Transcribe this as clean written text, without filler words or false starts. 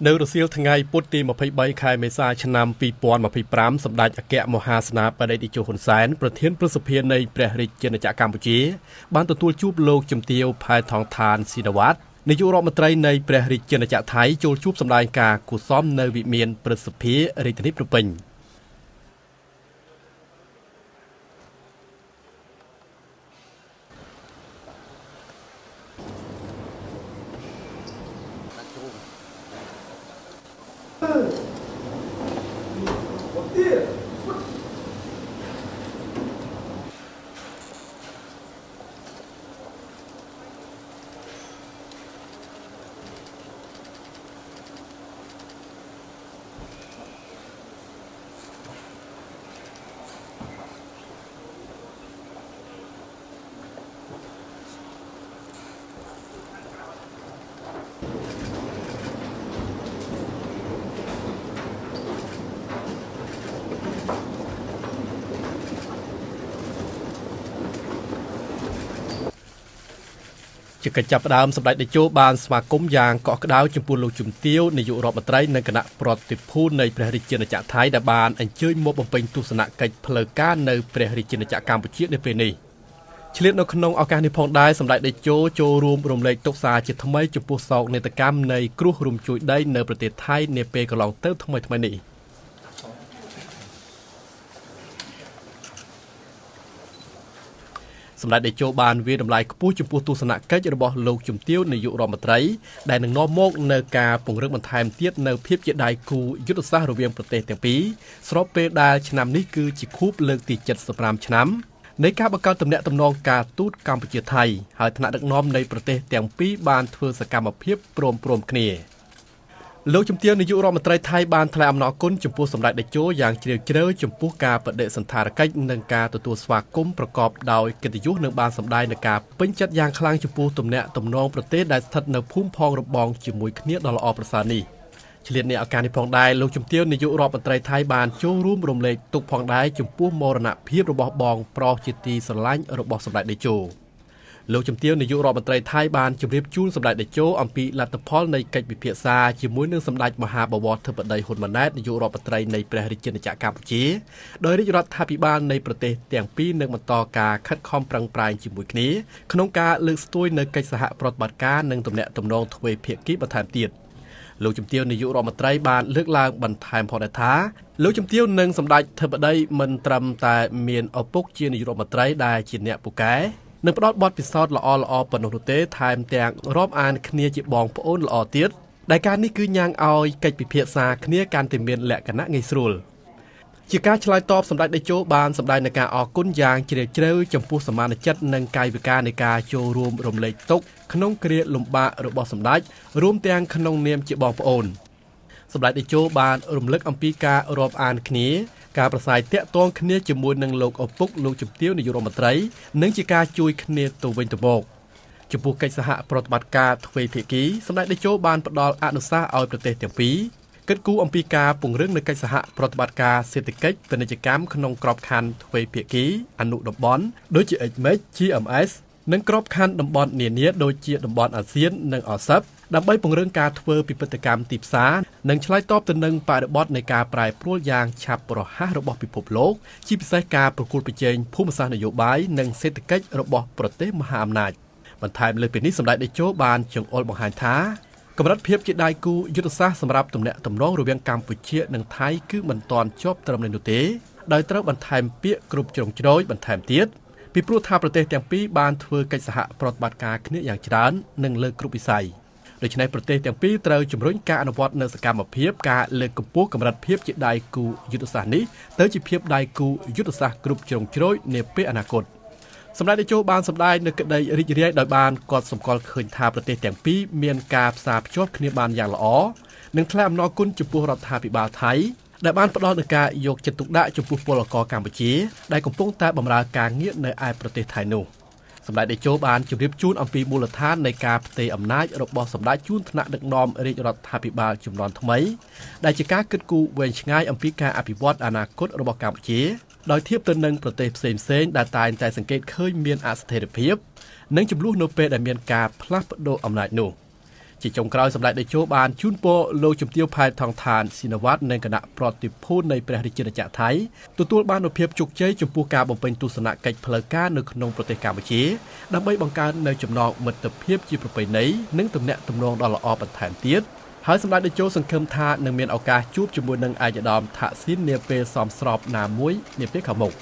នៅរសៀលថ្ងៃពុធទី23ខែមេសាឆ្នាំ2025សម្ដេចអគ្គមហាសេនាបតីតេជោហ៊ុនសែនប្រធានព្រឹទ្ធសភានៃព្រះរាជាណាចក្រកម្ពុជាបានទទួលជួបលោកជំទាវផែថងឋានស៊ីនវ៉ាតនាយករដ្ឋមន្ត្រីនៃព្រះរាជាណាចក្រថៃចូលជួបសម្ដែងការគូសមនៅវិមានព្រឹទ្ធសភារាជធានីភ្នំពេញជាកិច្ចចាប់ផ្ដើមសម្ដេចតេជោបានស្វាគមន៍យ៉ាងកក់ក្ដៅចំពោះលោកជំទាវនាយករដ្ឋមន្ត្រីនិងគណៈប្រតិភូនៃព្រះរាជាណាចក្រថៃដែលបានអញ្ជើញមកបំពេញទស្សនកិច្ចផ្លូវការនៅព្រះរាជាណាចក្រកម្ពុជានៅពេលនេះឆ្លៀតនៅក្នុងឱកាសនេះផងដែរសម្ដេចតេជោចូលរួមរំលែកទុក្ខសារជាថ្មីចំពោះសោកនាដកម្មនៃគ្រោះរំជួយដីនៅប្រទេសថៃនាពេលកន្លងទៅថ្មីនេះសម្ដេចតេជោបានវាយតម្លៃខ្ពស់ចំពោះទស្សនកិច្ចរបស់លោកជំទាវនាយករដ្ឋមន្ត្រីដែលនឹងនាំមកនៅការពង្រឹងបន្ថែមទៀតនៅភាពជាដៃគូយុទ្ធសាស្ត្ររវាងប្រទេសទាំងពីរស្របពេលដែលឆ្នាំនេះគឺជាខួបលើកទី75ឆ្នាំនៃការបង្កើតទំនាក់ទំនងការទូតកម្ពុជាថៃហើយថ្នាក់ដឹកនាំនៃប្រទេសទាំងពីរបានធ្វើសកម្មភាពព្រមគ្នាលោកជំទាវនាយករដ្ឋមន្ត្រីថៃបានថ្លែងអំណរគុណចំពោះសម្ដេចតេជោយ៉ាងជ្រាលជ្រៅចំពោះការបដិសណ្ឋារកិច្ចនិងការទទួលស្វាគមន៍ប្រកបដោយកិត្តិយសនិងបានសម្ដែងនូវការពេញចិត្តយ៉ាងខ្លាំងចំពោះទំនាក់ទំនងប្រទេសដែលស្ថិតនៅភូមិផងរបងជាមួយគ្នាដ៏ល្អប្រសើរនេះឆ្លៀតនេះឱកាសនេះផងដែរលោកជំទាវនាយករដ្ឋមន្ត្រីថៃបានចូលរួមរំលែកទុក្ខផងដែរចំពោះមរណភាពរបស់បងប្រុសជាទីស្រឡាញ់របស់សម្ដេចតេជោលោកជំទាវនាយករដ្ឋមន្ត្រីថៃបានជម្រាបជូនសម្ដេចតេជោអំពីលទ្ធផលនៃកិច្ចពិភាក្សាជាមួយនឹងសម្ដេចមហាបវរធិបតីហ៊ុនម៉ាណែតនាយករដ្ឋមន្ត្រីនៃព្រះរាជាណាចក្រកម្ពុជាដោយរាជរដ្ឋាភិបាលនៃប្រទេសទាំងពីរនឹងបន្តការខិតខំប្រឹងប្រែងជាមួយគ្នាក្នុងការលើកស្ទួយនៅកិច្ចសហប្រតិបត្តិការនិងទំនាក់ទំនងទ្វេភាគីបន្ថែមទៀតលោកជំទាវនាយករដ្ឋមន្ត្រីបានលើកឡើងបន្ថែមផងដែរថាលោកជំទាវនិងសម្ដេចធិបតីមិនត្រឹមតែមានឪពុកជានាយករដ្ឋមន្ត្រីដែលជាអ្នកពូកែនឹងផ្ដល់បទពិសោធន៍ល្អប៉ុណ្ណោះនោះទេថែមទាំងរាប់អានគ្នាជាបងប្អូនល្អទៀតដែលការនេះគឺញ៉ាំងឲ្យកិច្ចពិភាក្សាគ្នាកាន់តែមានលក្ខណៈងាយស្រួលជាការឆ្លើយតបសម្ដេចតេជោបានសម្ដែងនឹងការអរគុណយ៉ាងជ្រាលជ្រៅចំពោះសមានចិត្តនិងកាយវិការនៃការចូលរួមរំលែកទុក្ខក្នុងគ្រាលំបាករបស់សម្ដេចរួមទាំងក្នុងនាមជាបងប្អូនសម្ដេចតេជោបានរំលឹកអំពីការរាប់អានគ្នាការប្រស័យតាក់ទងគ្នាជាមួយនឹងលោកឪពុកលោកជំទាវនាយករដ្ឋមន្ត្រីនិងជាការជួយគ្នាទៅវិញទៅមកចំពោះកិច្ចសហប្រតិបត្តិការទ្វេភាគីសម្ដេចតេជោបានផ្ដល់អនុសាសន៍ឲ្យប្រទេសទាំងពីរគិតគូរអំពីការពង្រឹងនៃកិច្ចសហប្រតិបត្តិការសេដ្ឋកិច្ចពាណិជ្ជកម្មក្នុងក្របខ័ណ្ឌទ្វេភាគីអនុតំបន់ដូចជា XMEC GMS និងក្របខ័ណ្ឌតំបន់នានាដូចជាតំបន់អាស៊ាននិងអាស៊ើបដើម្បីពង្រឹងការធ្វើពិពិធកម្មទីផ្សារនិងឆ្លើយតបទៅនឹងបរិបទនៃការប្រែប្រួលយ៉ាងឆាប់រហ័សរបស់ពិភពលោកជាពិសេសការប្រកួតប្រជែងភូមិសាស្ត្រនយោបាយនិងសេដ្ឋកិច្ចរបស់ប្រទេសមហាអំណាចបន្ថែមលើពីនេះសម្ដេចតេជោបានចង្អុលបង្ហាញថាកម្រិតភាពជាដៃគូយុទ្ធសាស្ត្រសម្រាប់ទំនាក់ទំនងរវាងកម្ពុជានិងថៃគឺមិនទាន់ជាប់ត្រឹមនេះនោះទេដោយត្រូវបន្ថែមពាក្យគ្រប់ជ្រុងជ្រោយបន្ថែមទៀតពីព្រោះថាប្រទេសទាំងពីរបានធ្វើកិច្ចសហប្រតិបត្តិការគ្នាយ៉ាងច្រើននិងលើគ្រប់វិស័យដូច្នេះប្រទេសទាំងពីរត្រូវជំរុញការអនុវត្តនូវសកម្មភាពការលើកកម្ពស់កម្រិតភាពជាដៃគូយុទ្ធសាស្ត្រនេះទៅជាភាពដៃគូយុទ្ធសាស្ត្រគ្រប់ជ្រុងជ្រោយនាពេលអនាគតសម្ដេចតេជោបានសម្ដែងនូវក្តីរីករាយដោយបានកត់សម្គាល់ឃើញថាប្រទេសទាំងពីរមានការផ្សារភ្ជាប់គ្នាបានយ៉ាងល្អនិងថ្លែងអំណរគុណចំពោះរដ្ឋាភិបាលថៃដែលបានផ្ដល់នូវការយកចិត្តទុកដាក់ចំពោះពលករកម្ពុជាដែលកំពុងតែបម្រើការងារនៅឯប្រទេសថៃនោះសម្ដេចតេជោបានជម្រាបជូនអំពីមូលដ្ឋាននៃការផ្ទេរអំណាចរបស់សម្ដេចជូនថ្នាក់ដឹកនាំរាជរដ្ឋាភិបាលជំនាន់ថ្មីដែលជាការគិតគូរវែងឆ្ងាយអំពីការអភិវឌ្ឍអនាគតរបស់កម្ពុជាដោយធៀបទៅនឹងប្រទេសផ្សេងៗដែលតែងតែសង្កេតឃើញមានអស្ថិរភាពនិងចំនួននៅពេលដែលមានការផ្លាស់ប្ដូរអំណាចនោះ ជាចុងក្រោយសម្ដេចតេជោបានជូនពរលោកជំទាវផែនថងឋានស៊ីនវត្តនិងគណៈប្រតិភូនៃព្រះរាជាណាចក្រថៃទទួលបាននូវភាពជោគជ័យចំពោះការបំពេញទស្សនកិច្ចផ្លូវការនៅក្នុងប្រទេសកម្ពុជាដើម្បីបង្កើននូវចំណងមិត្តភាពជាប្រពៃណីនិងទំនាក់ទំនងដ៏ល្អបន្ថែមទៀតហើយសម្ដេចតេជោសង្ឃឹមថានឹងមានឱកាសជួបជាមួយនឹងឯកឧត្តមថាក់ស៊ីននាពេលសមស្របណាមួយនាពេលខាងមុខ